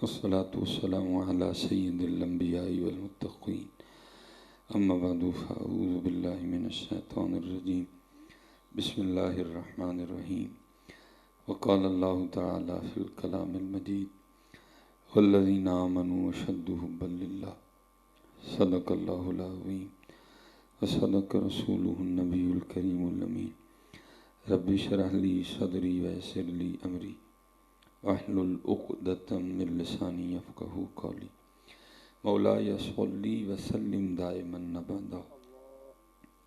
والصلاة والسلام على سيد الأنبياء والمتقين أما بعد فأعوذ بالله من الشيطان الرجيم بسم الله الرحمن الرحيم وقال الله تعالى في الكلام المجيد والذين آمنوا أشد حبا لله صدق الله العظيم وصدق رسوله النبي الكريم الأمين رب اشرح لي صدري ويسر لي أمري واحلل عقدة من لساني يفقهوا قولي مولاي صل وسلم دائما ابدا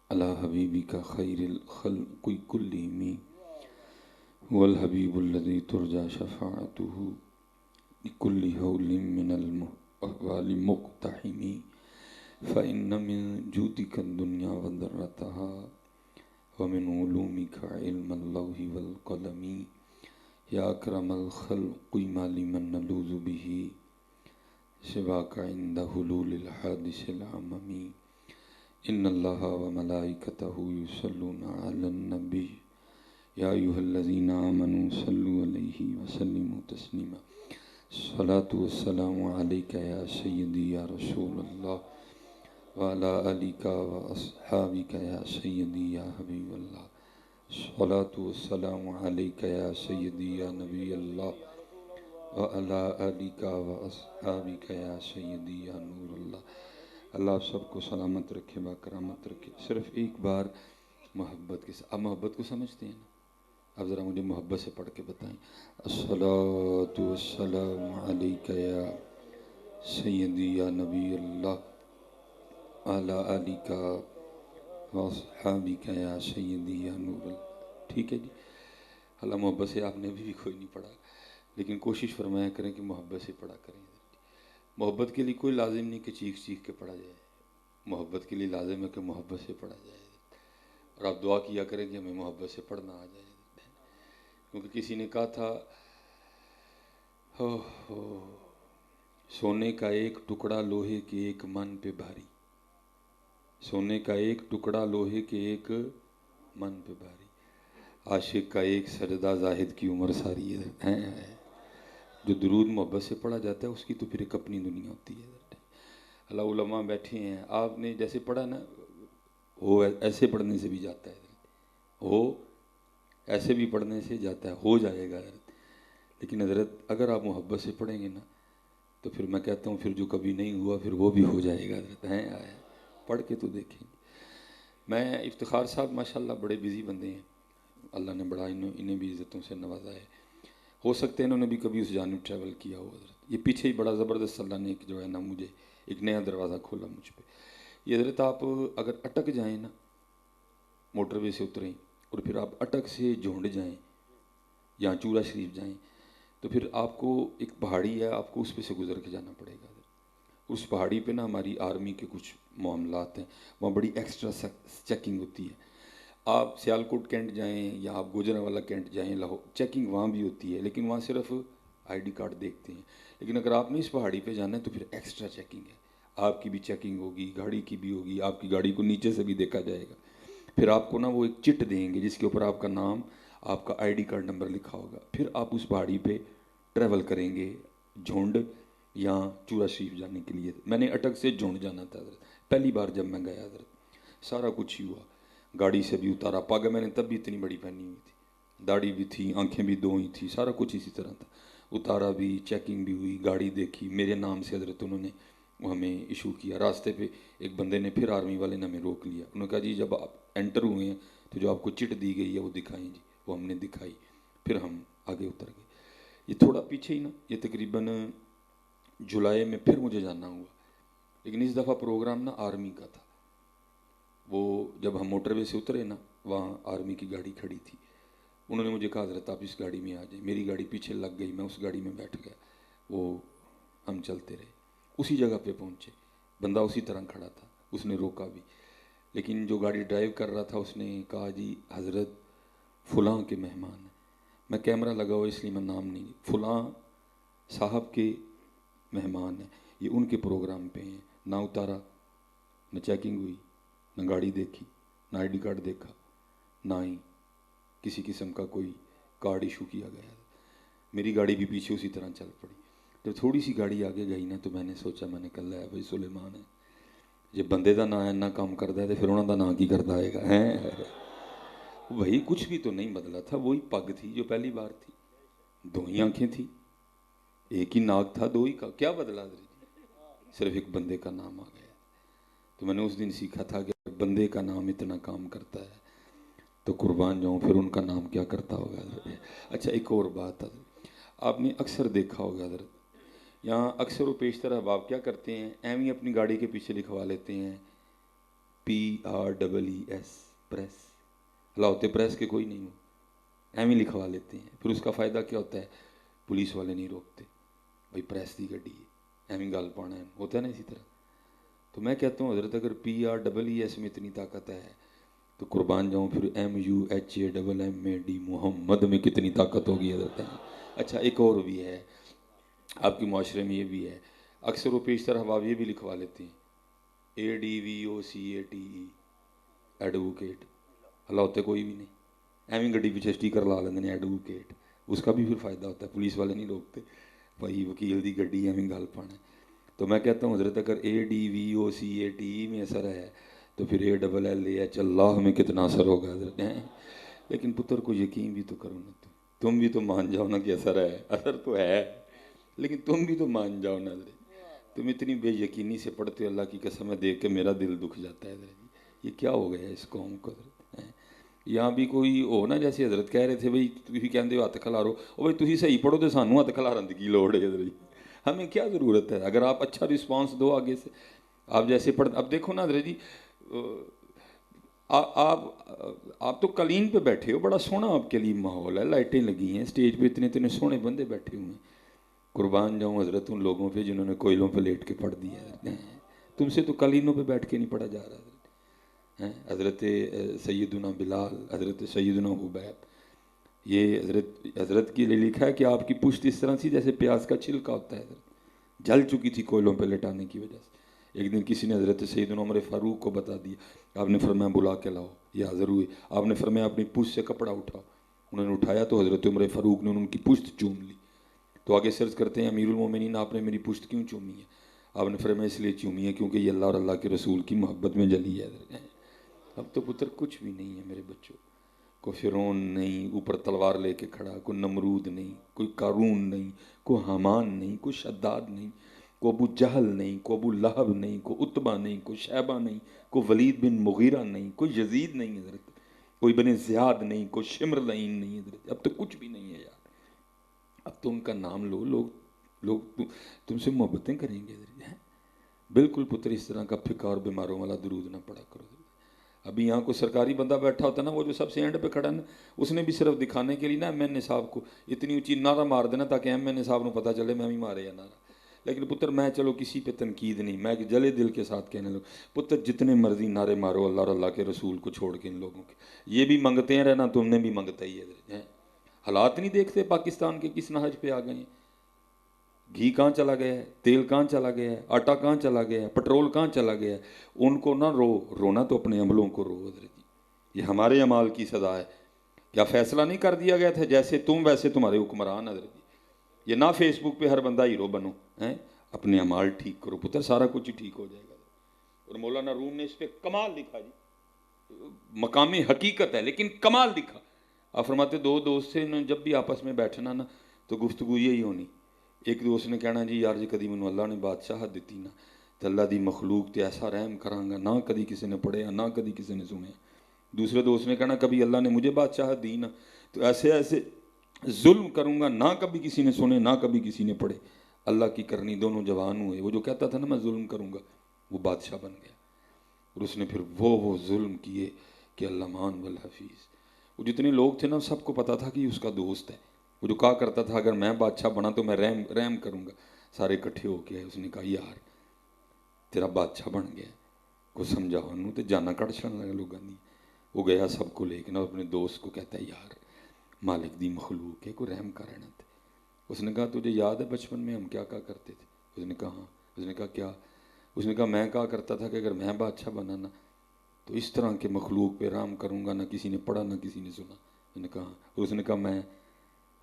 على حبيبك خير الخلق كلهم هو الحبيب الذي ترجى شفاعته بكل هول من الأحوال مقتحم فإن من جودك الدنيا وضرتها ومن علومك علم اللوح والقلم یا اکرم الخلق ما لمن نلوذ به سواك عند حلول الحادث العممی ان اللہ وملائکته یصلون علی النبی یا ایها الذین آمنوا صلوا علیہ وسلموا تسلیما الصلاة والسلام علیک یا سیدی یا رسول اللہ وعلی آلک واصحابک یا سیدی یا حبیب اللہ الصلاة والسلام علیک یا سیدی یا نبی اللہ وعلی آلک واصحابک یا سیدی یا نور اللہ. اللہ سب کو سلامت رکھے، باکرامت رکھے. صرف ایک بار محبت کے ساتھ، آپ محبت کو سمجھتے ہیں نا؟ آپ ذرا مجھے محبت سے پڑھ کے بتائیں. الصلاة والسلام علیک یا سیدی یا نبی اللہ وعلی آلک واصحابک یا سیدی یا نور اللہ. ٹھیک ہے جی. اللہ محبت سے آپ نے بھی کوئی نہیں پڑھا، لیکن کوشش فرمایا کریں کہ محبت سے پڑھا کریں. محبت کے لیے کوئی لازم نہیں کہ چیخ چیخ کے پڑھا جائے، محبت کے لیے لازم ہے کہ محبت سے پڑھا جائے. اور آپ دعا کیا کریں کہ ہمیں محبت سے پڑھنا آ جائے. کیونکہ کسی نے کہا تھا سونے کا ایک ٹکڑا لوہے کے ایک من پہ بھاری، سونے کا ایک ٹکڑا لوہے کے ایک من پہ بھاری، عاشق کا ایک سجدہ زاہد کی عمر ساری ہے. جو درود محبت سے پڑھا جاتا ہے اس کی تو پھر ایک اپنی دنیا ہوتی ہے. اللہ علماء بیٹھے ہیں، آپ نے جیسے پڑھا نا وہ ایسے پڑھنے سے بھی جاتا ہے، وہ ایسے بھی پڑھنے سے جاتا ہے، ہو جائے گا. لیکن حضرت اگر آپ محبت سے پڑھیں گے نا تو پھر میں کہتا ہوں پھر جو کبھی نہیں ہوا پھر وہ بھی ہو جائے گا. حضرت ہیں آیا پڑھ کے تو دیکھیں. میں افتخار صاحب ماشاءاللہ بڑے بزی بندے ہیں، اللہ نے بڑا انہیں بھی عزتوں سے نوازا ہے. ہو سکتے ہیں انہوں نے بھی کبھی اس جانب ٹریول کیا ہو. حضرت یہ پیچھے ہی بڑا زبردست اللہ نے ایک جو ہے نا مجھے ایک نیا دروازہ کھولا مجھ پہ. یہ حضرت آپ اگر اٹک جائیں نا، موٹر وے سے اتریں اور پھر آپ اٹک سے جھونڈ جائیں یا چورا شریف جائیں تو پھر آپ کو ایک پہاڑی ہے، آپ کو اس پہ سے گزر کے جانا پڑے گا. اس پہاڑی پہ نا ہماری آرمی کے کچھ معاملات ہیں، وہاں بڑی ایکسٹرا چیکنگ ہوتی ہے. آپ سیالکوٹ کینٹ جائیں یا آپ گوجرانوالا کینٹ جائیں لاہور، چیکنگ وہاں بھی ہوتی ہے لیکن وہاں صرف آئی ڈی کارڈ دیکھتے ہیں. لیکن اگر آپ نے اس پہاڑی پہ جانا ہے تو پھر ایکسٹرا چیکنگ ہے، آپ کی بھی چیکنگ ہوگی، گاڑی کی بھی ہوگی، آپ کی گاڑی کو نیچے سے بھی دیکھا جائے گا. پھر آپ کو نا وہ ایک چٹ دیں گے جس کے اوپر آپ کا نام، آپ کا آئی ڈی کارڈ نمبر لکھا ہوگا. پھر آپ اس پہاڑی پہ ٹریول کریں گے جھونڈ یا چورا شریف جانے کے لیے. میں نے اٹک سے جھونڈ جانا تھا حضرت، پہلی بار جب میں گیا حضرت سارا کچھ ہی ہوا. گاڑی سے بھی اتارا، پاگ میں نے تب بھی اتنی بڑی پہنی ہوئی تھی، داڑھی بھی تھی، آنکھیں بھی دو ہی تھی، سارا کچھ اسی طرح تھا. اتارا بھی، چیکنگ بھی ہوئی، گاڑی دیکھی، میرے نام سے حضرت انہوں نے وہ ہمیں ایشو کیا. راستے پہ ایک بندے نے پھر آرمی والے نے ہمیں روک لیا. انہوں نے کہا جی جب آپ انٹر ہوئے ہیں تو جو آپ کو چٹ دی گئی ہے وہ دکھائیں. جی وہ ہم نے دکھائی، پھر ہم آگے اتر گئے. یہ تھوڑا پیچھے ہی نا، یہ تقریباً جولائی میں پھر مجھے جانا ہوا. لیکن اس دفعہ پروگرام نا آرمی کا تھا. وہ جب ہم موٹر وے سے اترے نا وہاں آرمی کی گاڑی کھڑی تھی. انہوں نے مجھے کہا حضرت آپ اس گاڑی میں آ جائیں. میری گاڑی پیچھے لگ گئی، میں اس گاڑی میں بیٹھ گیا. وہ ہم چلتے رہے، اسی جگہ پہ پہنچے. بندہ اسی طرح کھڑا تھا، اس نے روکا بھی. لیکن جو گاڑی ڈرائیو کر رہا تھا اس نے کہا جی حضرت فلاں کے مہمان ہیں. میں کیمرہ لگا ہوا اس لیے میں نام نہیں، فلاں صاحب کے مہمان ہیں، یہ ان کے پروگرام پہ ہیں. نہ اتارا، نہ چیکنگ ہوئی، نہ گاڑی دیکھی، نہ آئی ڈی کارڈ دیکھا، نہ ہی کسی قسم کا کوئی کارڈ ایشو کیا گیا. میری گاڑی بھی پیچھے اسی طرح چل پڑی. جب تھوڑی سی گاڑی آگے گئی نا تو میں نے سوچا، میں نے کہا ہے بھائی سلیمان ہے، جی بندے دا نام اینا کام کرتا ہے تو پھر انہوں دا نام کی کرتا آئے گا ہیں؟ وہی کچھ بھی تو نہیں بدلا تھا، وہی پگ تھی جو پہلی بار تھی، دو ہی آنکھیں تھی، ایک ہی ناک تھا، دو ہی کا کیا بدلا، صرف ایک بندے کا نام آ گیا۔ تو میں نے اس دن سیکھا تھا کہ بندے کا نام اتنا کام کرتا ہے تو قربان جاؤں پھر ان کا نام کیا کرتا ہوگا حضرت۔ اچھا ایک اور بات حضرت، آپ نے اکثر دیکھا ہوگا حضرت، یہاں اکثر و بیشتر احباب کیا کرتے ہیں، ایم ہی اپنی گاڑی کے پیچھے لکھوا لیتے ہیں PREES پریس، اللہ ہوتے پریس کے کوئی نہیں ہو، ایم ہی لکھوا لیتے ہیں، پھر اس کا فائدہ کیا ہوتا ہے، پولیس والے نہیں روکتے، بھائی پریس دی گڈی ہے ایم ہی گل پانا ہے، ہوتا ہے نا اسی طرح۔ تو میں کہتا ہوں حضرت اگر PREES میں اتنی طاقت ہے تو قربان جاؤں پھر MUHAMMAD محمد میں کتنی طاقت ہوگی حضرت۔ اچھا ایک اور بھی ہے آپ کے معاشرے میں، یہ بھی ہے اکثر و بیشتر احباب یہ بھی لکھوا لیتے ہیں ADVOCATE ایڈوکیٹ، اللہ ہوتے کوئی بھی نہیں، ایویں گڈی پیچھے سٹیکر لا لیندے ایڈوکیٹ، اس کا بھی پھر فائدہ ہوتا ہے، پولیس والے نہیں روکتے، بھائی وکیل دی گڈی ایویں گل پانا ہے۔ تو میں کہتا ہوں حضرت اگر ADVOCATE میں اثر ہے تو پھر ALLAH اللہ میں کتنا اثر ہوگا حضرت ہیں۔ لیکن پتر کو یقین بھی تو کرو نا، تم بھی تو مان جاؤ نا کہ اثر ہے، اثر تو ہے، لیکن تم بھی تو مان جاؤ نا حضرت۔ تم اتنی بے یقینی سے پڑھتے ہو، اللہ کی قسم ہے دیکھ کے میرا دل دکھ جاتا ہے حضرت، یہ کیا ہو گیا ہے اس قوم کو حضرت ہیں۔ یہاں بھی کوئی ہو نا جیسے حضرت کہہ رہے تھے بھائی تھی کہندے ہو ہاتھ کھلارو، او بھائی تھی صحیح پڑھو تو سانوں ہاتھ کھلارن دی کی لوڑ ہے حضرت، ہمیں کیا ضرورت ہے، اگر آپ اچھا رسپانس دو آگے سے، آپ جیسے پڑھ، اب دیکھو نا حضرت جی، آپ تو قالین پہ بیٹھے ہو، بڑا سونا آپ کے لیے ماحول ہے، لائٹیں لگی ہیں، اسٹیج پہ اتنے اتنے سونے بندے بیٹھے ہوئے ہیں، قربان جاؤں حضرت ان لوگوں پہ جنہوں نے کوئلوں پہ لیٹ کے پڑھ دیا ہے، تم سے تو قالینوں پہ بیٹھ کے نہیں پڑھا جا رہا حضرت۔ حضرت سیدنا بلال، حضرت سیدنا حبیب، یہ حضرت کے لیے لکھا ہے کہ آپ کی پشت اس طرح سی جیسے پیاز کا چھلکا ہوتا ہے حضرت، جل چکی تھی کوئلوں پہ لٹانے کی وجہ سے۔ ایک دن کسی نے حضرت سیدنا عمر فاروق کو بتا دیا، آپ نے فرمایا بلا کے لاؤ، یہ حاضر ہوئے، آپ نے فرمایا اپنی پشت سے کپڑا اٹھاؤ، انہوں نے اٹھایا تو حضرت عمر فاروق نے ان کی پشت چوم لی۔ تو آگے سرچ کرتے ہیں امیر المومنین آپ نے میری پشت کیوں چومی ہے، آپ نے فرمایا اس لیے چومی ہے کیونکہ یہ اللہ اور اللہ کے رسول کی محبت میں جلی ہے حضرت۔ اب تو پتر کچھ بھی نہیں ہے میرے بچوں، کوئی فرعون نہیں اوپر تلوار لے کے کھڑا، کوئی نمرود نہیں، کوئی قارون نہیں، کوئی حامان نہیں، کوئی شداد نہیں، کوئی ابو جہل نہیں، کوئی ابو لہب نہیں، کوئی عتبہ نہیں، کوئی شیبہ نہیں، کوئی ولید بن مغیرہ نہیں، کوئی یزید نہیں حضرت، کوئی بن زیاد نہیں، کوئی شمر لعین نہیں حضرت، اب تو کچھ بھی نہیں ہے یار۔ اب تو ان کا نام لو، لوگ تم سے محبتیں کریں گے حضرت۔ بالکل پتر اس طرح کا پھکا اور بیماروں والا درود نہ پڑا کرو۔ ابھی یہاں کوئی سرکاری بندہ بیٹھا ہوتا نا، وہ جو سب سے اینڈ پہ کھڑا نا، اس نے بھی صرف دکھانے کے لیے نا MN صاحب کو اتنی اونچی نعرہ مار دینا تاکہ MN صاحب کو پتہ چلے میں بھی مارے یا نعرہ۔ لیکن پتر میں چلو کسی پہ تنقید نہیں، میں جلے دل کے ساتھ کہنے لوں پتر جتنے مرضی نعرے مارو اللہ اور اللہ کے رسول کو چھوڑ کے ان لوگوں کے، یہ بھی منگتے ہیں رہنا، تم نے بھی منگتا ہی ہے۔ حالات نہیں دیکھتے پاکستان کے کس نہج پہ آ گئے ہیں، گھی کہاں چلا گیا ہے، تیل کہاں چلا گیا ہے، آٹا کہاں چلا گیا ہے، پٹرول کہاں چلا گیا ہے۔ ان کو نہ رونا تو اپنے عملوں کو رو حضرت جی، یہ ہمارے اعمال کی سزا ہے۔ کیا فیصلہ نہیں کر دیا گیا تھا جیسے تم ویسے تمہارے حکمران حضرت جی، یہ نہ فیس بک پہ ہر بندہ ہیرو بنو، اپنے اعمال ٹھیک کرو پتر، سارا کچھ ٹھیک ہو جائے گا۔ اور مولانا روم نے اس پہ کمال لکھا جی، مقام حقیقت ہے لیکن کمال لکھا۔ آپ فرماتے دو دوست سے جب بھی آپس میں بیٹھنا نا تو گفتگو یہی ہونی، ایک دوست نے کہنا جی یار جی کدی مینوں اللہ نے بادشاہت دیتی نا تو اللہ دی مخلوق تے ایسا رحم کرانگا نہ کدی کسی نے پڑھیا نہ کدی کسی نے سنیا۔ دوسرے دوست نے کہنا کبھی اللہ نے مجھے بادشاہت دی نا تو ایسے ایسے ظلم کروں گا نہ کبھی کسی نے سنے نہ کبھی کسی نے پڑھے۔ اللہ کی کرنی دونوں جوان ہوئے، وہ جو کہتا تھا نا میں ظلم کروں گا وہ بادشاہ بن گیا، اور اس نے پھر وہ ظلم کیے کہ اللہمان والحفیظ، وہ جتنے لوگ تھے نا سب کو پتا تھا کہ یہ اس کا دوست ہے، وہ جو کہا کرتا تھا اگر میں بادشاہ بنا تو میں رحم کروں گا، سارے اکٹھے ہو کے اس نے کہا یار تیرا بادشاہ بن گیا کو سمجھاؤ انہوں تے جانا کٹ چھڑن لگا لوگوں دی۔ وہ گیا سب کو لے کے نا اپنے دوست کو کہتا ہے یار مالک دی مخلوق ہے کو رحم کر رہنا تھے۔ اس نے کہا تجھے یاد ہے بچپن میں ہم کیا کہا کرتے تھے؟ اس نے کہا ہاں۔ اس نے کہا کیا؟ اس نے کہا میں کہا کرتا تھا کہ اگر میں بادشاہ بنا نا تو اس طرح کے مخلوق پہ رحم کروں گا، نہ کسی نے پڑھا نہ کسی نے سنا۔ اس نے کہا ہاں۔ اس نے کہا میں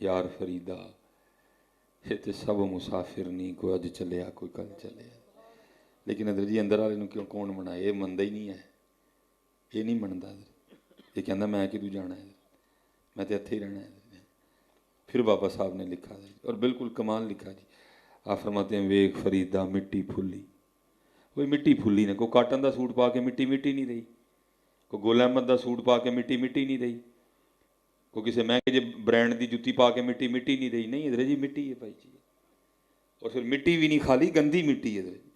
یار فریدا یہ تو سب مسافر نہیں، کوئی اج چلیا کوئی کل چلیا، لیکن حضرت جی اندر والے کیوں کون منائے؟ یہ منتا ہی نہیں ہے، یہ نہیں منتا، یہ کہنا میں کدوں جانا ہے، میں تو اتنے ہی رہنا ہے۔ پھر بابا صاحب نے لکھا ہے اور بالکل کمال لکھا جی، آپ فرماتے ہیں ویگ فریدا مٹی پھلی، کوئی مٹی پھلی نے، کوئی کاٹن دا سوٹ پا کے مٹی مٹی نہیں رہی، کوئی گول احمد دا سوٹ پا کے مٹی مٹی نہیں رہی، کوئی کسی مہنگے جی برانڈ دی جتی پا کے مٹی مٹی نہیں رہی، نہیں حضرت جی مٹی ہے بھائی جی، اور پھر مٹی بھی نہیں خالی گندی مٹی ہے حضرت جی۔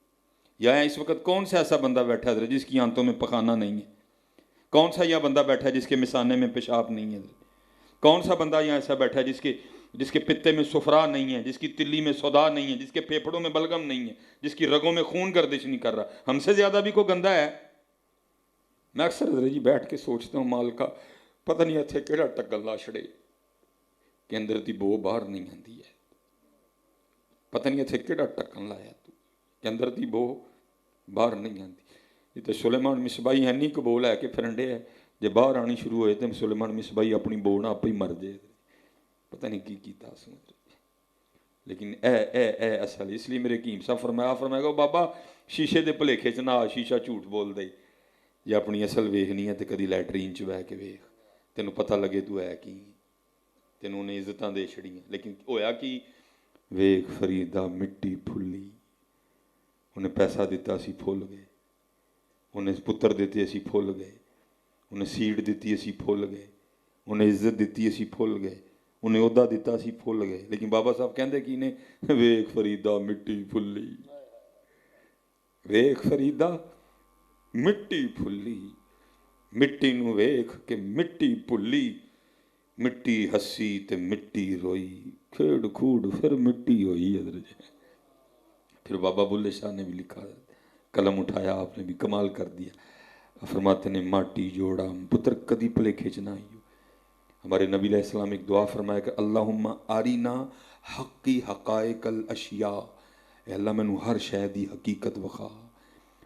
یا اس وقت کون سا ایسا بندہ بیٹھا ہے حضرت جس کی آنتوں میں پخانہ نہیں ہے؟ کون سا یہ بندہ بیٹھا ہے جس کے مثانے میں پیشاب نہیں ہے حضرت؟ کون سا بندہ یہاں ایسا بیٹھا ہے جس کے پتے میں سفرا نہیں ہے، جس کی تلی میں سودا نہیں ہے، جس کے پھیپھڑوں میں بلغم نہیں ہے، جس کی رگوں میں خون گردش نہیں کر رہا؟ ہم سے زیادہ بھی کوئی گندا ہے؟ میں اکثر حضرت جی بیٹھ کے سوچتا ہوں مال کا پتہ نہیں اتنے کہڑا ٹگل لا چھڑے کہ اندر دی بو باہر نہیں آتی ہے، پتہ نہیں اتنے کہڑا ٹکن لایا تو کہ اندر دی بو باہر نہیں آتی۔ یہ تو سلیمان مصباحی ہے نہیں قبول ہے کہ پھرنڈے ہے، جب باہر آنی شروع ہوئے تو سلیمان مصباحی اپنی بو نہ آپ ہی مر جائے، پتہ نہیں کی کیتا سمجھ۔ لیکن اے اصل، اس لیے میرے حکیم صاحب فرمایا گا بابا شیشے دے بھلیکھے چ نہ آ، شیشہ جھوٹ بول دے، جی اپنی اصل ویکھنی ہے تو کدی لیٹرین چ بہ کے ویکھ، تینوں پتہ لگے تو ہے کی، تینوں نے عزتاں دے چھڑیاں، لیکن ہویا کی؟ ویکھ فریدا مٹی پھلی، انہیں پیسہ دیتا اسی پھول گئے، انہیں پتر دیتے اسی پھول گئے، انہیں سیٹ دیتی اسی پھول گئے، انہیں عزت دیتی اسی پھول گئے، انہیں عہدہ دیتا اسی پھول گئے، لیکن بابا صاحب کہندے کی نے؟ ویکھ فریدا مٹی پھلی، ویکھ فریدا مٹی پھلی، مٹی نو ویکھ کے مٹی پھلی، مٹی ہسی تے مٹی روئی، کھیڑ کھوڑ پھر مٹی ہوئی حضرت جی۔ پھر بابا بلے شاہ نے بھی لکھا، قلم اٹھایا آپ نے بھی کمال کر دیا، فرماتے نے ماٹی جوڑا پتر کدی بھلیکھے چ نہ آئیو۔ ہمارے نبی علیہ السلام ایک دعا فرمایا کہ اللہم آرینا حقی حقائق الاشیاء، اے اللہ مینوں ہر شے دی حقیقت وکھا،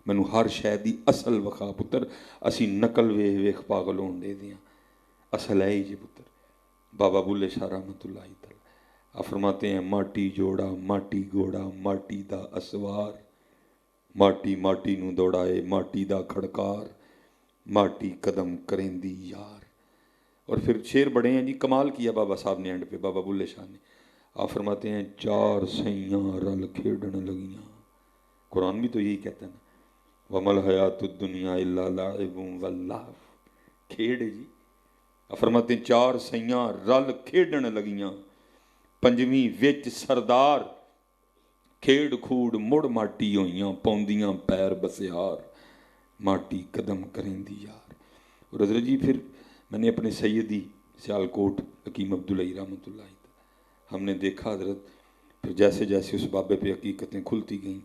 مینوں ہر شے دی اصل وکھا۔ پتر اسی نقل ویکھ ویکھ پاگل ہون دے دیاں، اصل ہے ہی جی پتر۔ بابا بلے شاہ رحمۃ اللہ تعالی آپ فرماتے ہیں ماٹی جوڑا ماٹی گوڑا ماٹی دا اسوار، ماٹی ماٹی نو دوڑائے ماٹی دا کھڑکار، ماٹی قدم کریندی یار۔ اور پھر شعر بڑے ہیں جی، کمال کیا بابا صاحب نے اینڈ پہ، بابا بلے شاہ نے، آپ فرماتے ہیں چار سیاں رل کھیڑن لگیاں، قرآن بھی تو یہی کہتا ہے نا، وَمَا الْحَيَاةُ الدُّنْيَا إِلَّا لَعِبٌ وَاللَّهْوٌ، کھیڑ ہے جی۔ آپ فرماتے ہیں چار سیاں رل کھیڑن لگیاں، پنجویں وچ سردار، کھیڑ کھوڑ مڑ ماٹی ہوئیاں، پوندیاں پیر بسیار، ماٹی قدم کریندی یار۔ اور حضرت جی پھر میں نے اپنے سیدی سیالکوٹ حکیم عبداللہ رحمۃ اللہ ہم نے دیکھا حضرت، پھر جیسے جیسے اس بابے پہ حقیقتیں کھلتی گئیں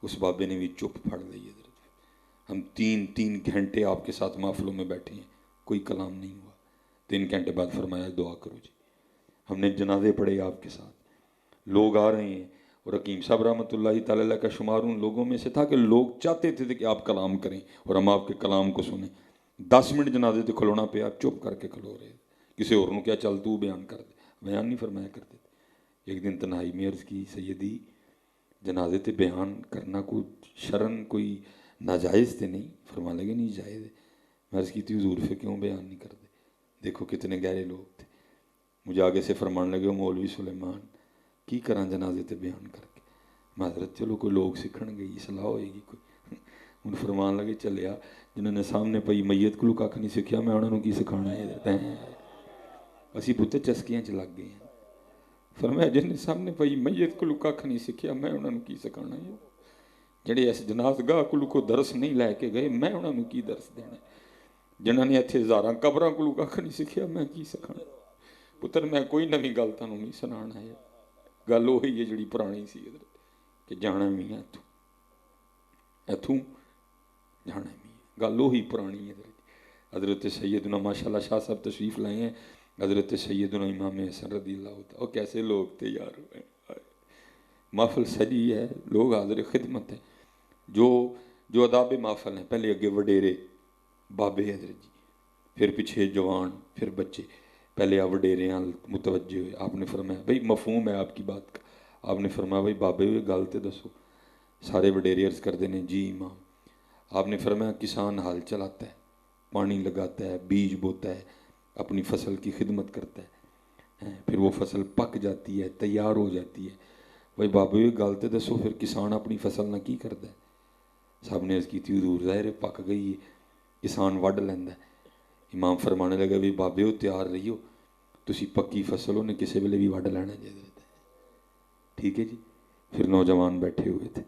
اس بابے نے بھی چپ پھڑ لی حضرت۔ ہم تین گھنٹے آپ کے ساتھ محفلوں میں بیٹھے ہیں، کوئی کلام نہیں ہوا۔ 3 گھنٹے بعد فرمایا دعا کرو جی۔ ہم نے جنازے پڑھے آپ کے ساتھ، لوگ آ رہے ہیں، اور حکیم صاحب رحمۃ اللہ تعالیٰ کا شمار ان لوگوں میں سے تھا کہ لوگ چاہتے تھے کہ آپ کلام کریں اور ہم آپ کے کلام کو سنیں۔ 10 منٹ جنازے تے کھلونا پہ آپ چپ کر کے کھلو رہے، کسی اور نو کیا چل تو بیان کر دے، بیان نہیں فرمایا کرتے تھے۔ ایک دن تنہائی میں عرض کی سیدی جنازے تے بیان کرنا کوئی شرن کوئی ناجائز تے نہیں؟ فرما لگے نہیں جائز ہے۔ میں عرض کی تھی حضور پہ کیوں بیان نہیں کرتے؟ دیکھو کتنے گہرے لوگ تھے۔ مجھے آگے سے فرمان لگے مولوی سلیمان کی کراں جنازے تے بیان کر کے؟ میں حضرت چلو کوئی لوگ سکھن گئی اصلاح ہوئے گی کوئی۔ ان فرمان لگے چلیا جنہوں نے سامنے پئی میت کو کھ نہیں سکھیا میں انہوں نے کی سکھانا ہے؟ اسی پتے چسکیاں چ لگ گئے ہیں۔ فرمایا جن نے سامنے پئی میت کو کھ نہیں سکھیا میں انہوں نے کی سکھانا ہے؟ جڑے اس جنازگاہ کو درس نہیں لے کے گئے میں انہوں نے کی درس دینا ہے؟ جنہوں نے اتنے ہزاراں قبراں کو کھ نہیں سکھیا میں کی سکھانا؟ پتر میں کوئی نویں گل تانوں نہیں سنانا ہے، گل وہی ہے جڑی پرانی سی حضرت کہ جانا بھی ہے اتوں جانا بھی ہے، گل وہی پرانی ہے حضرت سیدنا ماشاءاللہ شاہ صاحب تشریف لائے ہیں، حضرت سیدنا امام حسن رضی اللہ عنہ، اور کیسے لوگ تھے یار، محفل سجی ہے، لوگ حاضر خدمت ہیں، جو آداب محفل ہیں، پہلے اگے وڈیرے بابے حضرت جی، پھر پیچھے جوان، پھر بچے، پہلے آپ وڈیریاں متوجہ ہوئے. آپ نے فرمایا بھائی مفہوم ہے آپ کی بات کا. آپ نے فرمایا بھائی بابے ہوئے گل تے دسو. سارے وڈیرے عرض کرتے ہیں جی امام. آپ نے فرمایا کسان ہل چلاتا ہے, پانی لگاتا ہے, بیج بوتا ہے, اپنی فصل کی خدمت کرتا ہے, پھر وہ فصل پک جاتی ہے, تیار ہو جاتی ہے. بھائی بابے ہوئے گل تے دسو پھر کسان اپنی فصل نہ کی کرتا ہے. صاحب نے عرض کی حضور ظاہر ہے پک گئی ہے, کسان وڈ لینا ہے. امام فرمانے لگا بھی بابے ہو تیار رہی ہو, تسی پکی فصل ہو نے کسی ویلے بھی وڈ لینا چاہیے. ٹھیک ہے جی. پھر نوجوان بیٹھے ہوئے تھے,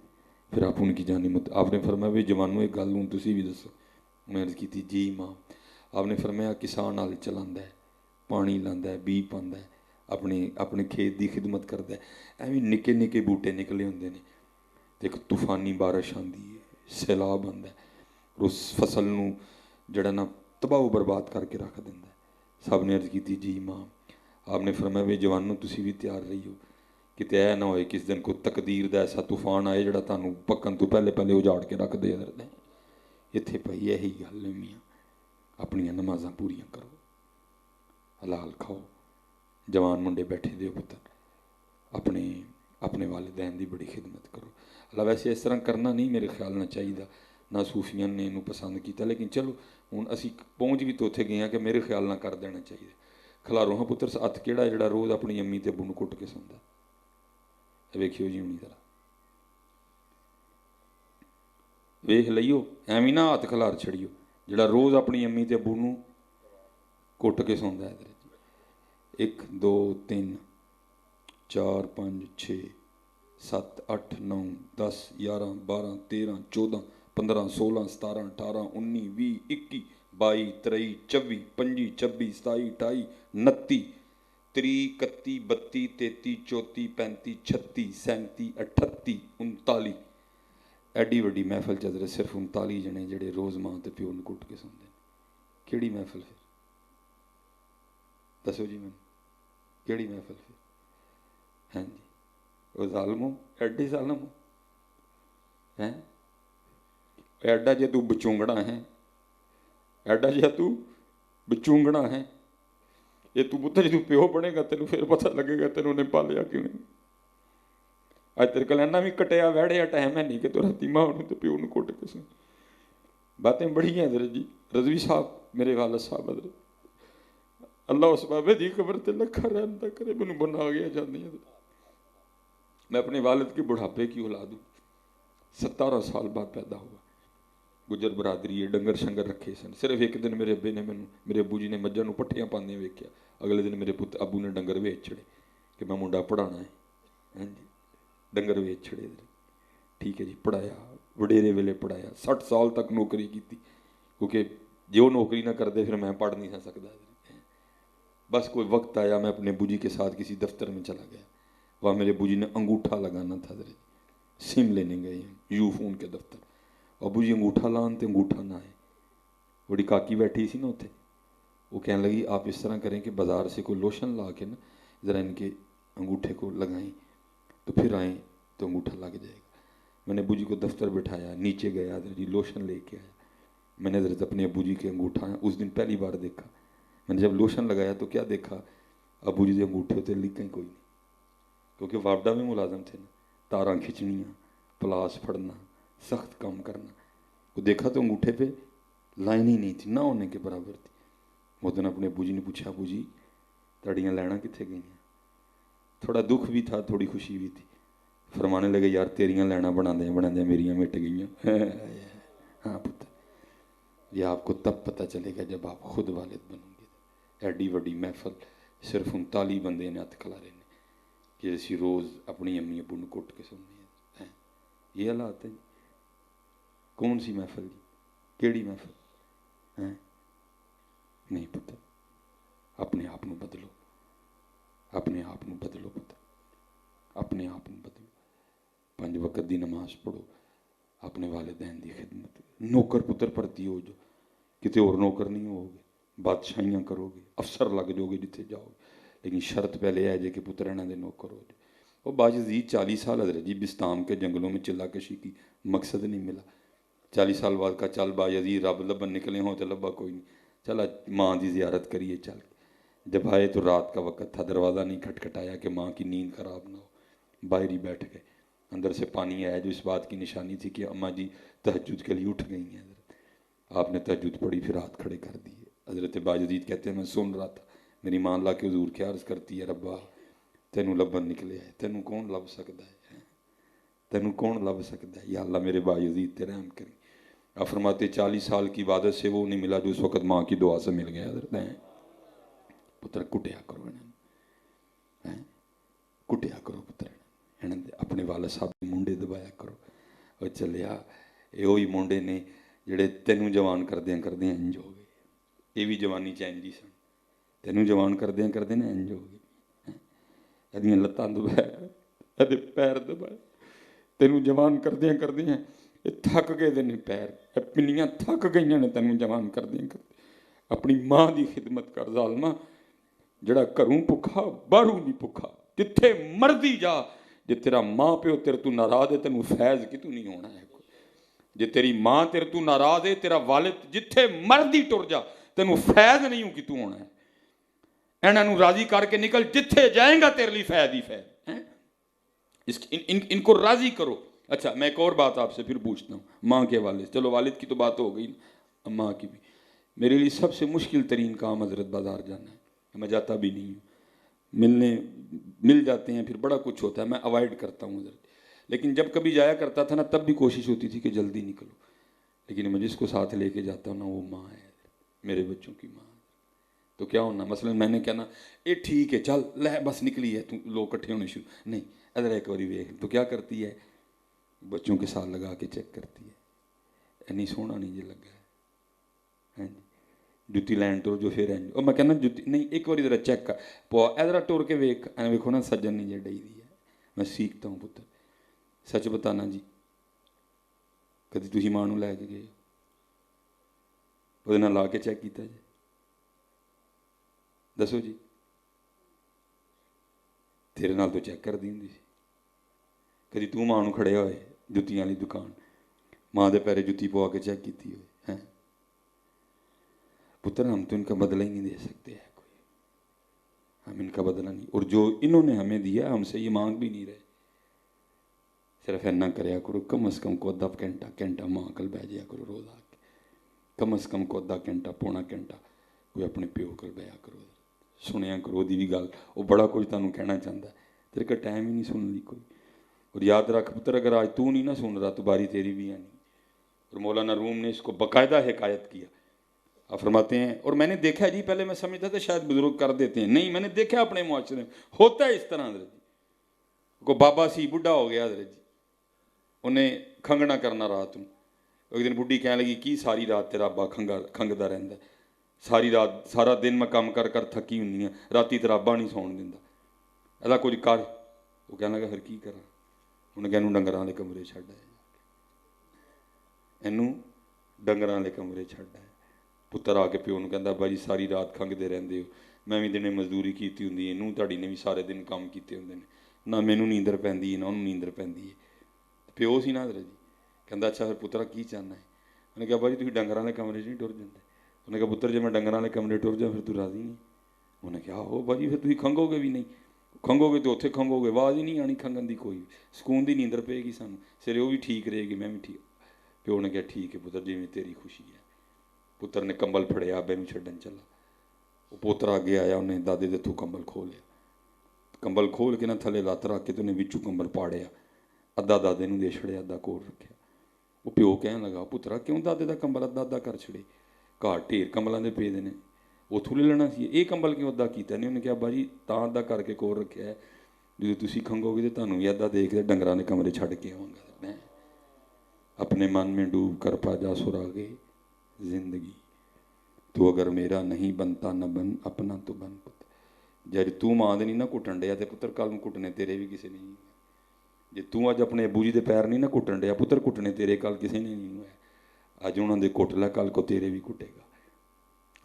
پھر آپ ان کی جانب آپ نے فرمایا بھی جوانوں ایک گل ہوں تسی بھی دسو. میں عرض کی تھی جی امام. آپ نے فرمایا کسان ہل چلاتا ہے, پانی لاندہ ہے, بی پاندا ہے, اپنے کھیت دی خدمت کرتا ہے. ایویں نکے نکے بوٹے نکلے ہوندے نے, ایک طوفانی بارش آندی ہے, سیلاب آندا ہے, اس فصل نو جڑا نا تباہ و برباد کر کے رکھ دیندا ہے. سب نے عرض کی تھی جی امام. آپ نے فرمایا بھی جوانوں تسی بھی تیار رہی ہو, کتے اے نہ ہوئے کس دن کو تقدیر دا ایسا طوفان آئے جڑا تانوں پکن تو پہلے پہلے اجاڑ کے رکھ دے. اتنے پئی یہی گل ہے میاں, اپنی نمازاں پوریاں کرو, حلال کھاؤ. جوان منڈے بیٹھے دے پتر, اپنے والدین دی بڑی خدمت کرو. اللہ ویسے اس طرح کرنا نہیں میرے خیال نہ چاہیے, نہ صوفیاں نے انہوں پسند کیتا, لیکن چلو ہوں اسی پہنچ بھی تو اتنے گئے ہیں کہ میرے خیال نہ کر دینا چاہیے. کھلارو ہاں پتر ہاتھ کیڑا جڑا روز اپنی امی تے ابو نوں کٹ کے سوندا. ویکھیو جی ہونی ذرا ویکھ لئیو, ایویں نہ ہاتھ کھلار چھڑیو جڑا روز اپنی امی تے ابو نوں کٹ کے سوندا ہے. 1 2 3 4 5 6 7 8 9 10 11 12 13 14 15 16 17 18 19 20 21 22 23 24 25 26 27 28 29 30 31 32 33 34 35 36 37 38 39 ایڈی وڈی محفل چدرے صرف 39 جنے جڑے روز ماں تے پیو نوں کٹ کے سوندے نے. کیڑی محفل پھر دسو جی میں کیڑی محفل پھر. ہاں جی وہ ظالمو ایڈی ظالم ہیں, ایڈا جے تو بچونگڑا ہے, ایڈا جے تو بچونگڑا ہے. یہ تو پتر جی تو پیو بنے گا تینوں پھر پتہ لگے گا تینوں نے پالیا کیوں نہیں. اج تیرے کل اینا بھی کٹیا ویڑیا ٹائم ہے نہیں کہ تو راتی ماں نوں تے پیو نوں کٹ کے سن. باتیں بڑی ہیں حضرت جی. رضوی صاحب میرے والد صاحب حضرت, اللہ اس بابے دی قبر تے لکھا رحمت کرے, مینوں بنا گیا جاندی ہیں. میں اپنے والد کے بڑھاپے کی اولاد ہوں, 17 سال بعد پیدا ہوا. گجر برادری ہے, ڈنگر شنگر رکھے سن. صرف ایک دن میرے ابے نے میرے ابو جی نے مجھاں نوں پٹھیاں پاندے ویکھیا. اگلے دن میرے ابو نے ڈنگر ویچ چھڑے کہ میں منڈا پڑھانا ہے. ہاں جی ڈنگر ویچ چھڑے. ٹھیک ہے جی, پڑھایا وڈیرے ویلے پڑھایا, 60 سال تک نوکری کی, کیونکہ جو نوکری نہ کرتے پھر میں پڑھ نہیں سکتا. بس کوئی وقت آیا میں اپنے ابو جی کے ساتھ کسی دفتر میں چلا گیا. وہاں میرے ابو جی نے انگوٹھا لگانا تھا, سم لینے گئے ہیں یو فون کے دفتر. ابو جی انگوٹھا لان تے انگوٹھا نہ آئے. بڑی کاکی بیٹھی سی نا اتنے, وہ کہنے لگی آپ اس طرح کریں کہ بازار سے کوئی لوشن لا کے نا ذرا ان کے انگوٹھے کو لگائیں تو پھر آئیں تو انگوٹھا لگ جائے گا. میں نے ابو جی کو دفتر بٹھایا, نیچے گیا, حضرت جی لوشن لے کے آیا. میں نے حضرت اپنے ابو جی کے انگوٹھا اس دن پہلی بار دیکھا. میں نے جب لوشن لگایا تو کیا دیکھا, ابو جی کے انگوٹھے ہوتے لکھیں کوئی نہیں, کیونکہ وابڈا میں ملازم تھے نا. تاراں کھچنیاں, پلاس پھڑنا, سخت کام کرنا. وہ دیکھا تو انگوٹھے پہ لائن ہی نہیں تھی, نہ ہونے کے برابر تھی. وہ دن اپنے ابو جی نے پوچھا, ابو جی تڑیاں لینا کتنے گئی ہیں. تھوڑا دکھ بھی تھا, تھوڑی خوشی بھی تھی. فرمانے لگے یار تیریاں لینا بنا دیں میریاں مٹ گئی ہیں. ہاں پتر, یہ آپ کو تب پتہ چلے گا جب آپ خود والد بنو گے. ایڈی وڈی محفل صرف 39 بندے نے ہاتھ کھلارے نے کہ اسی روز اپنی امی ابو نوں کٹ کے سننے ہیں. یہ حالات ہیں. کون سی محفل جی, کیڑی محفل ہیں. نہیں پتہ, اپنے آپ نوں بدلو, اپنے آپ نوں بدلو پتہ, اپنے آپ نوں بدلو. 5 وقت دی نماز پڑھو, اپنے والدین دی خدمت. نوکر پتر بھرتی ہو جو, کتے اور نوکر نہیں ہو گے, بادشاہیاں کرو گے, افسر لگ جاؤ گے جتھے جاؤ گے. لیکن شرط پہلے ہے جے کہ پتر انہاں دے نوکر ہو جائے. وہ باجزید 40 سال حضرت جی بستام کے جنگلوں میں چلا کشی کی, مقصد نہیں ملا. 40 سال بعد کا چل باجزید رب لبن نکلے ہوں تو لبا کوئی نہیں, چلا ماں دی زیارت کریے چل. جب آئے تو رات کا وقت تھا، دروازہ نہیں کھٹکھٹایا کہ ماں کی نیند خراب نہ ہو، باہر ہی بیٹھ گئے۔ اندر سے پانی آیا جو اس بات کی نشانی تھی کہ اماں جی تہجد کے لیے اٹھ گئی ہیں۔ آپ نے تہجد پڑھی، پھر ہاتھ کھڑے کر دیے۔ حضرت باجدید کہتے ہیں میں سن رہا تھا، میری ماں اللہ کے حضور کیا عرض کرتی ہے، ربا تینوں لبن نکلے ہے، تینوں کون لب سکتا ہے، تینوں کون لب سکتا ہے، یا اللہ میرے باجدید تے رحم کریں۔ آپ فرماتے 40 سال کی عبادت سے وہ نہیں ملا جو اس وقت ماں کی دعا سے مل گیا۔ حضرت پتر کٹیا کرو انہیں، کٹیا کرو پتر انہیں، اپنے والد صاحب کے منڈے دبایا کرو۔ اور چلیا یہ وہی منڈے نے جڑے تینوں جوان کردیاں انج ہو گئے، یہ بھی جوانی چینج ہی سن، تینوں جوان کردیاں انج ہو گئے، یہ لتاں دبایا، یہ پیر دبایا، تینوں جوان کردیاں یہ تھک گئے دے نے پیر، یہ پنیاں تھک گئی نے تینوں جوان کردیاں اپنی ماں دی خدمت کر ظالمہ، جڑا گھروں بھکھا باہروں نہیں بھکھا، جتھے مرضی جا، جے تیرا ماں پیو تیرے تو ناراض ہے تینوں فیض کتوں نہیں ہونا ہے، جے تیری ماں تیرے تو ناراض ہے، تیرا والد جتھے مرضی ٹر جا تینوں فیض نہیں ہوں کتوں ہونا ہے، انہاں نوں راضی کر کے نکل، جتھے جائیں گا تیرے لیے فیض ہی فیض، ان کو راضی کرو۔ اچھا میں ایک اور بات آپ سے پھر پوچھتا ہوں ماں کے والد، چلو والد کی تو بات ہو گئی، ماں کی بھی۔ میرے لیے سب سے مشکل ترین کام حضرت بازار جانا ہے، میں جاتا بھی نہیں ہوں، مل جاتے ہیں پھر بڑا کچھ ہوتا ہے، میں اوائڈ کرتا ہوں حضرت، لیکن جب کبھی جایا کرتا تھا نا تب بھی کوشش ہوتی تھی کہ جلدی نکلو، لیکن میں جس کو ساتھ لے کے جاتا ہوں نا وہ ماں ہے، میرے بچوں کی ماں ہے۔ تو کیا ہونا، مثلا میں نے کہنا اے ٹھیک ہے چل لے بس نکلی ہے، لوگ کٹھے ہونے شروع، نہیں ادھر ایک باری ویکھ، تو کیا کرتی ہے، بچوں کے ساتھ لگا کے چیک کرتی ہے، اینی سونا نہیں جی لگا ہے، جتی لین ٹور جو پھر اور میں کہنا جتی نہیں ایک بار ذرا چیک کر پوا ادھر ٹور کے ویکھ ویکھو نا سجن نہیں جی ڈئی دی ہے، میں سیکھتا ہوں پتر، سچ بتانا جی کدی تسی ماں نوں لے کے گئے وہ لا کے چیک کیتا جی، دسو جی، تیرے نال تو چیک کر دی ہوں سی، کدی تو ماں نوں کھڑے ہوئے جتیاں والی دکان ماں دے پیرے جتی پوا کے چیک کیتی ہوئے، ہیں پتر ہم تو ان کا بدلہ ہی نہیں دے سکتے ہیں کوئی، ہم ان کا بدلہ نہیں، اور جو انہوں نے ہمیں دیا ہم سے یہ مانگ بھی نہیں رہے، صرف اینا کریا کرو کم از کم کو ادھا گھنٹہ ماں کل بہ جایا کرو روز آ کے، کم از کم کو ادھا گھنٹہ پونا گھنٹہ کوئی اپنے پیو کل بہیا کرو، سنیا کرو دی بھی گل، وہ بڑا کچھ تمہیں کہنا چاہتا ہے، تیرے کا ٹائم ہی نہیں سننے دی کوئی، اور یاد رکھ پتر اگر آج تو نہیں نہ سن رہا تو باری تیری بھی ہے نہیں، اور مولانا روم نے اس کو باقاعدہ حکایت کیا، آپ فرماتے ہیں، اور میں نے دیکھا جی پہلے میں سمجھتا تھا شاید بزرگ کر دیتے ہیں، نہیں میں نے دیکھا اپنے معاشرے میں ہوتا ہے اس طرح، حضرت جی کو بابا سی بڈھا ہو گیا حضرت جی، انہیں کھنگنا کرنا رات میں، ایک دن بڈھی کہنے لگی کی ساری رات تیرا ابا کھنگدا رہندا ہے، ساری رات سارا دن میں کام کر تھکی ہوں راتی تیرا ابا نہیں سون دینا، ایسا کچھ کر، وہ کہنے لگا پھر کی کرا، انہیں کہا ڈنگراں والے کمرے چھڈ آئے، اینوں ڈنگراں والے کمرے چھڈ آئے، پتر آ کے پیو نوں کہندا بھائی ساری رات کھنگدے رہندے ہو، میں بھی دنے مزدوری کیتی ہوندی ہے، نوں تہاڈی نے بھی سارے دن کام کیتے ہوندے نے، نہ مینوں نیندر پیندی ہے نہ انہوں نیندر پیندی ہے، پیو سی نا حضرت جی، کہندا اچھا پھر پترا کی چاہنا ہے، انہیں کہا بھائی تسی ڈنگراں والے کمرے 'چ نہیں ٹر جاندے، انہیں کہا پتر جے میں ڈنگراں والے کمرے ٹر جا پھر تو راضی نہیں، انہیں کہا ہو بھائی پھر تسی کھنگو گے بھی نہیں، کھنگو گے تو اتنے کھنگو گے، آواز ہی نہیں آنی کھنگن دی کوئی، سکون دی نیندر پے گی سانوں، سرے وہ بھی ٹھیک رہے گی میں بھی ٹھیک، پیو نے کہا ٹھیک ہے پتر جی میں تیری خوشی ہے، پتر نے کمبل پھڑیا ابے نوں چھڈن چلا، وہ پوترا اگے آیا انہیں دادے دے ہتھوں کمبل کھولیا، کمبل کھول کے نہ تھلے لت رکھ کے تو انہیں وچوں کمبل پاڑیا، ادھا دادے نوں دے چھڑیا ادھا کول رکھیا، وہ پیو کہنے لگا پترا کیوں دادے دا کمبل ادھا ادھا کر چھڑے، گھر ڈھیر کمبلاں دے پے دے نے، اتوں لے لینا سی، یہ کمبل کیوں ادھا کیتا نہیں، انہیں کہا باجی تاں ادھا کر کے کول رکھیا ہے، جدوں تسی کھنگو گے تو تانوں بھی ادھا دے کے ڈنگراں دے کمرے چھڈ کے آواں گا، میں اپنے من میں ڈوب کر پا جا سراغے زندگی، تو اگر میرا نہیں بنتا نہ بن اپنا تو بن پتر، جب تو ماں دے نہیں نہ کٹن ڈیا تے پتر کل نوں کٹنے تیرے بھی کسے نہیں، جے تو اج اپنے ابو جی دے پیر نہیں نہ کٹن ڈیا پتر کٹنے تیرے کل کسے نے نہیں ہوئے، اج انہاں دے کٹ لے کل کو تیرے بھی کٹے گا،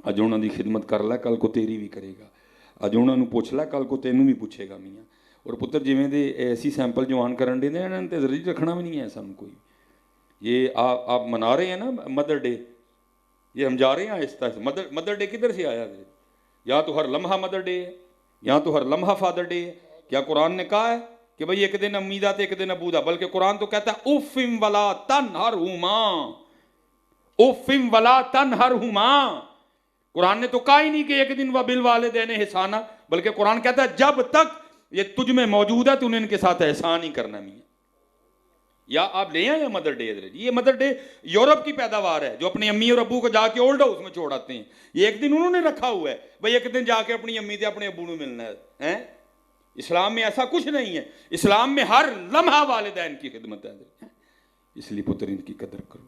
اج انہاں دی خدمت کر لے کل کو تیری بھی کرے گا، اج انہاں نوں پوچھ لے کل کو تینوں بھی پوچھے گا میاں، اور پتر جویں دے ایسی سیمپل جوان کرن دے انہاں تے ضروری رکھنا بھی نہیں ہے سانوں کوئی، یہ آپ منا رہے ہیں نا مدر ڈے، یہ ہم جا رہے ہیں آہستہ آہستہ، مدر ڈے کدھر سے آیا ہے؟ یہاں تو ہر لمحہ مدر ڈے ہے، یہاں تو ہر لمحہ فادر ڈے ہے۔ کیا قرآن نے کہا ہے کہ بھئی ایک دن امی دا تے ایک دن ابو دا؟ بلکہ قرآن تو کہتا ہے اوفم ولا تنہرہما، اوفم ولا تنہرہما۔ قرآن نے تو کہا ہی نہیں کہ ایک دن وبالوالدین احسانا، بلکہ قرآن کہتا ہے جب تک یہ تجھ میں موجود ہے تو انہیں ان کے ساتھ احسان ہی کرنا نہیں ہے۔ یا آپ لے آئیں مدر ڈے، یہ مدر ڈے یورپ کی پیداوار ہے، جو اپنی امی اور ابو کو جا کے اولڈ ہاؤس میں چھوڑ آتے ہیں۔ یہ ایک دن انہوں نے رکھا ہوا ہے، بھئی ایک دن جا کے اپنی امی سے اپنے ابو نے ملنا ہے۔ اسلام میں ایسا کچھ نہیں ہے، اسلام میں ہر لمحہ والدین کی خدمت ہے۔ اس لیے پتر ان کی قدر کرو۔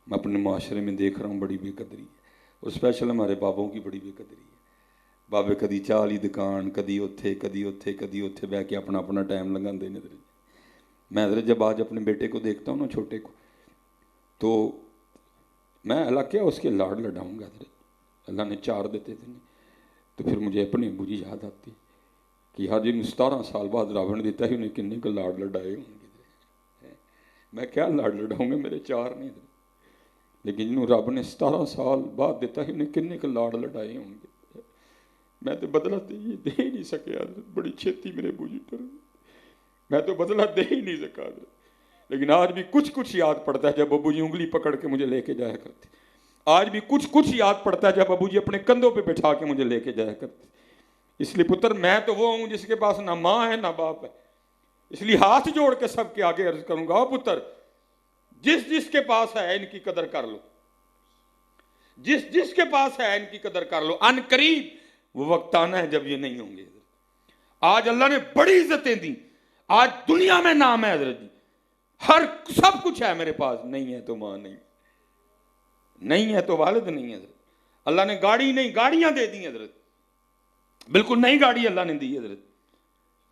میں اپنے معاشرے میں دیکھ رہا ہوں بڑی بے قدری ہے، اور اسپیشل ہمارے بابوں کی بڑی بے قدری ہے۔ بابے کدی چاہ والی دکان، کدی اوتھے بہ کے اپنا اپنا ٹائم لگا دے۔ میں حضرت جب آج اپنے بیٹے کو دیکھتا ہوں نا، چھوٹے کو، تو میں اللہ کیا اس کے لاڈ لڈاؤں گا حضرت، اللہ نے 4 دیتے تھے، تو پھر مجھے اپنی ابو جی یاد آتی کہ ہر جن 17 سال بعد راون دیتا ہے انہیں کنے کو لاڈ لڈائے ہوں گے۔ میں کیا لاڈ لڈاؤں گا، میرے 4 نہیں تھے، لیکن جنہوں رب نے 17 سال بعد دیتا ہے انہیں کنے کو لاڈ لڈائے ہوں گے۔ میں تو بدلہ دے ہی نہیں سکے حضرت، بڑی چھیتی میرے ابو جی پر، میں تو بدلہ دے ہی نہیں سکا حضرت۔ لیکن آج بھی کچھ یاد پڑتا ہے جب ابو جی انگلی پکڑ کے مجھے لے کے جایا کرتے، آج بھی کچھ یاد پڑتا ہے جب ابو جی اپنے کندھوں پہ بٹھا کے مجھے لے کے جایا کرتے۔ اس لیے پتر میں تو وہ ہوں جس کے پاس نہ ماں ہے نہ باپ ہے، اس لیے ہاتھ جوڑ کے سب کے آگے عرض کروں گا، پتر جس کے پاس ہے ان کی قدر کر لو، جس کے پاس ہے ان کی قدر کر لو، ان قریب وہ وقت آنا ہے جب یہ نہیں ہوں گے۔ آج اللہ نے بڑی عزتیں دی، آج دنیا میں نام ہے حضرت جی، سب کچھ ہے میرے پاس، نہیں ہے تو ماں نہیں ہے تو والد نہیں ہے حضرت۔ اللہ نے گاڑی نہیں، گاڑیاں دے دی حضرت، بالکل نئی گاڑی اللہ نے دی حضرت۔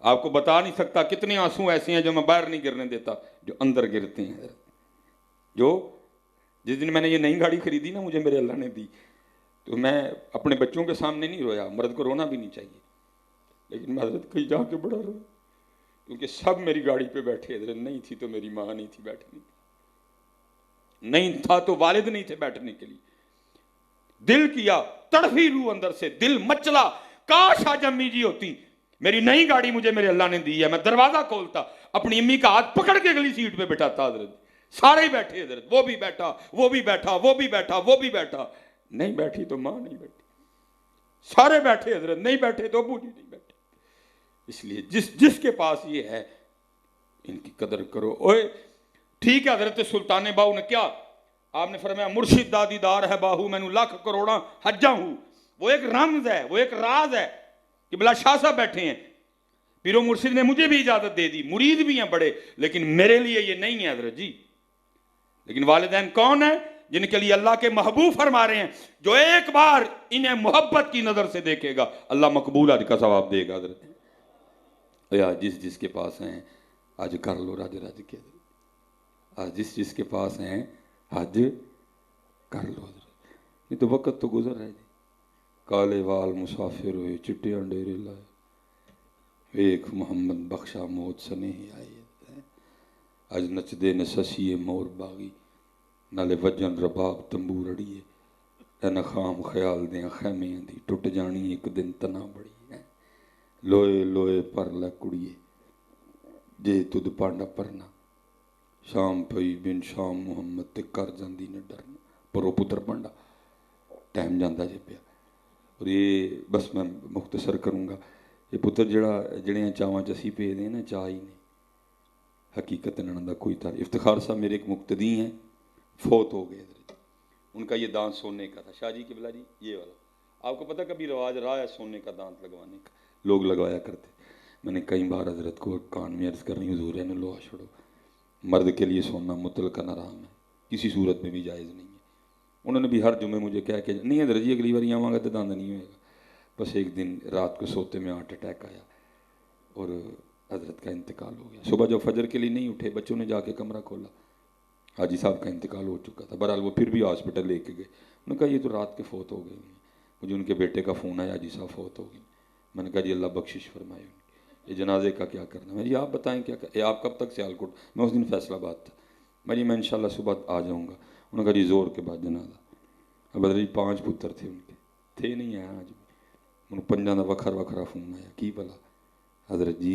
آپ کو بتا نہیں سکتا کتنے آنسو ایسے ہیں جو میں باہر نہیں گرنے دیتا، جو اندر گرتے ہیں حضرت۔ جو جس دن میں نے یہ نئی گاڑی خریدی نا، مجھے میرے اللہ نے دی، تو میں اپنے بچوں کے سامنے نہیں رویا، مرد کو رونا بھی نہیں چاہیے، لیکن میں حضرت کہیں جا کے بڑا رویا، کیونکہ سب میری گاڑی پہ بیٹھے حضرت، نہیں تھی تو میری ماں نہیں تھی بیٹھنے کی، نہیں تھا تو والد نہیں تھے بیٹھنے کے لیے۔ دل کیا، تڑفی روح اندر سے، دل مچلا، کاش آج امی جی ہوتی، میری نئی گاڑی مجھے میرے اللہ نے دی ہے، میں دروازہ کھولتا، اپنی امی کا ہاتھ پکڑ کے اگلی سیٹ پہ بٹھاتا حضرت، سارے ہی بیٹھے حضرت، وہ بھی بیٹھا، وہ بھی بیٹھا، وہ بھی بیٹھا، وہ بھی بیٹھا، نہیں بیٹھی تو ماں نہیں بیٹھی، سارے بیٹھے حضرت، نہیں بیٹھے تو ابو جی نہیں بیٹھے۔ اس لیے جس کے پاس یہ ہے ان کی قدر کرو۔ اوے ٹھیک ہے حضرت سلطان باہو نے کیا، آپ نے فرمایا مرشد دادی دار ہے باہو، میں نے لاکھ کروڑاں حجاں ہوں، وہ ایک رمز ہے، وہ ایک راز ہے کہ بلا شاہ صاحب بیٹھے ہیں، پیرو مرشد نے مجھے بھی اجازت دے دی، مرید بھی ہیں بڑے، لیکن میرے لیے یہ نہیں ہے حضرت جی۔ لیکن والدین کون ہیں؟ جن کے لیے اللہ کے محبوب فرما رہے ہیں جو ایک بار انہیں محبت کی نظر سے دیکھے گا اللہ مقبول حج کا ثواب دے گا حضرت۔ یا جس کے پاس ہیں آج کر لو راج کے، آج جس کے پاس ہیں حج کر لو حضرت، نہیں تو وقت تو گزر رہے جی۔ کالے وال مسافر ہوئے چٹے انڈیرے لائے، ایک محمد بخشا موت سنے ہی آئے، اج نچ دے نے سسیے مور باغی، نالے وجن رباب تمبور اڑیے، اے نخام خیال دیاں خیمیاں دی ٹوٹ جانی ایک دن تنا بڑی ہے، لوئے لوئے پر لکڑیے جے تد پانڈا پرنا، شام پئی بن شام محمد تے کر جاندی نے ڈرنا، پرو پتر پانڈا ٹائم جاندہ جے پیا۔ اور یہ بس میں مختصر کروں گا، یہ پتر جڑیاں چاواں چسی پہ دیں نا چاہ ہی نہیں، حقیقت انہوں دا کوئی تھا۔ افتخار صاحب میرے ایک مقتدی ہیں، فوت ہو گئے، ان کا یہ دانت سونے کا تھا، شاہ جی قبلہ جی یہ والا، آپ کو پتہ کبھی رواج رہا ہے سونے کا دانت لگوانے کا، لوگ لگوایا کرتے، میں نے کئی بار حضرت کو کان میں عرض کر رہی حضور ہے لوہا چھوڑو، مرد کے لیے سونا مطلقاً حرام ہے، کسی صورت میں بھی جائز نہیں ہے۔ انہوں نے بھی ہر جمعے مجھے کہہ کے نہیں حضرت جی اگلی بار آواں گا تو داند نہیں ہوئے گا۔ بس ایک دن رات کو سوتے میں ہارٹ اٹیک آیا اور حضرت کا انتقال ہو گیا۔ صبح جو فجر کے لیے نہیں اٹھے، بچوں نے جا کے کمرہ کھولا، حاجی صاحب کا انتقال ہو چکا تھا۔ بہرحال وہ پھر بھی ہاسپٹل لے کے گئے، انہوں نے کہا یہ تو رات کے فوت ہو گئے ہیں۔ مجھے ان کے بیٹے کا فون آیا، حاجی صاحب فوت ہو گئے۔ میں نے کہا جی اللہ بخشش فرمائے، یہ جنازے کا کیا کرنا ہے؟ جی آپ بتائیں کیا کریں، آپ کب تک سیالکوٹ؟ میں اس دن فیصل آباد تھا، میں انشاءاللہ صبح آ جاؤں گا۔ انہوں نے کہا جی زور کے بعد جنازہ۔ اب حضرت 5 پتر تھے ان کے، تھے نہیں ہیں آج بھی، ਮੈਨੂੰ ਪੰਜਾਂ ਦਾ ਵੱਖਰਾ ਵੱਖਰਾ ਫੋਨ ਆਇਆ, ਕੀ ਭਲਾ? ਹਜ਼ਰਤ ਜੀ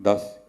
10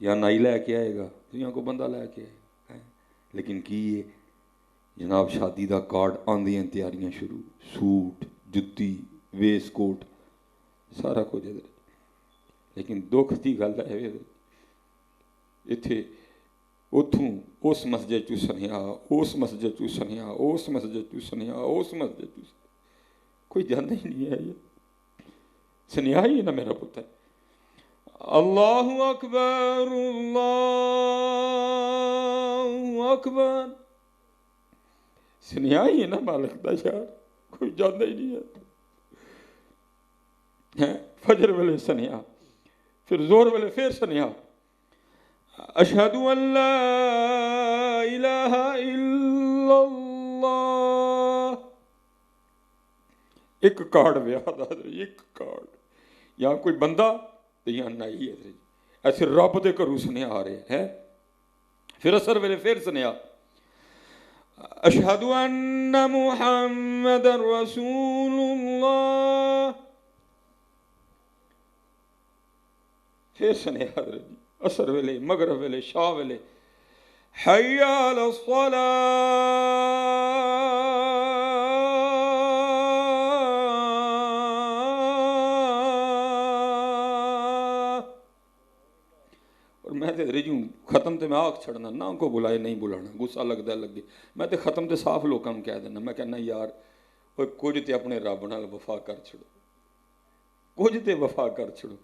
یا نائی لے کے آئے گا یا کوئی بندہ لے کے آئے گا. لیکن کی ہے جناب شادی دا کارڈ آندیاں تیاریاں شروع, سوٹ جتی ویس کوٹ سارا کچھ. لیکن دکھ کی گل ہے اتنے اتوں اس مسجد چ سنیا, اس مسجد چ سنیا, اس مسجد چ سنیا, اس مسجد چ کوئی جانا ہی نہیں ہے. سنیا ہی نا میرا پتر. اللہ اکبر اللہ اکبر. سنیا ہی ہے نا مالک دا یار, کوئی جانا ہی نہیں ہے. فجر ویلے سنیا, پھر زور ویلے پھر سنیا. اشہد ان لا الہ الا اللہ. ایک کارڈ ویاہ دا, ایک کارڈ. یا کوئی بندہ تو یا نائی ہے. ایسے رب دے گھروں سنیا آ رہے ہیں. پھر اثر ویلے پھر سنیا اشہد ان محمد رسول اللہ. پھر سنیا حضرت جی اثر ویلے, مغرب ویلے, شاہ ویلے حی علی الصلاۃ. اور میں تے حضرت جی ختم تے میں آکھ چھڑنا نہ کو بلائے نہیں بلانا, غصہ لگتا لگے. میں تے ختم تے صاف لوگوں کو کہہ دینا, میں کہنا یار کچھ تے اپنے رب نال وفا کر چھڑو, کچھ تے وفا کر چھڑو.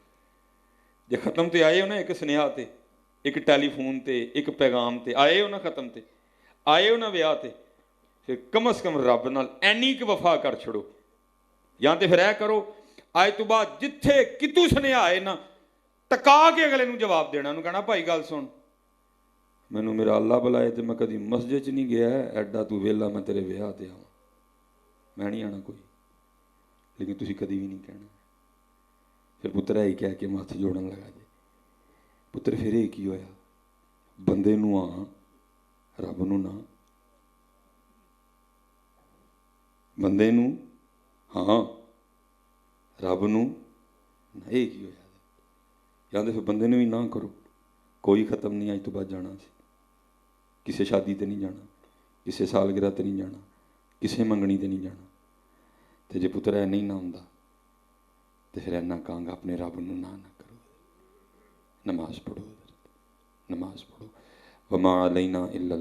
جے ختم تے آئے ہو نا ایک سنیہا تے, ایک ٹیلی فون تے, ایک پیغام تے آئے ہو نا, ختم تے آئے ہو نا ویاہ تے, پھر کم از کم رب نال اینی کہ وفا کر چھڑو. یا تے پھر اے کرو آئے تو بعد جتھے کتوں سنیہا آئے نا ٹکا کے اگلے نوں جواب دینا, نوں کہنا بھائی گل سن مینوں میرا اللہ بلائے تے میں کدی مسجد چ نہیں گیا ہے, ایڈا تو ویلا میں تیرے ویاہ تے آواں, میں نہیں آنا کوئی. لیکن تسی کدی بھی نہیں کہنا. پھر پتر ہی کہہ کے ہاتھ جوڑن لگا جی. پتر پھر یہ کی ہویا, بندے نوں آ رب نوں نہ, بندے نوں ہاں رب نوں نہ. یہ کی ہویا یا تو پھر بندے نوں ہی نہ کرو. کوئی ختم نہیں اج تو بعد جانا سی, کسے شادی تے نہیں جانا, کسے سالگرہ تے نہیں جانا, کسے منگنی تے نہیں جانا. تے جے پتر اے نہیں نہ ہوندا تو پھر اینا کہاں گا اپنے رب نوں نہ کرو. نماز پڑھو, نماز پڑھو. وما علینا الا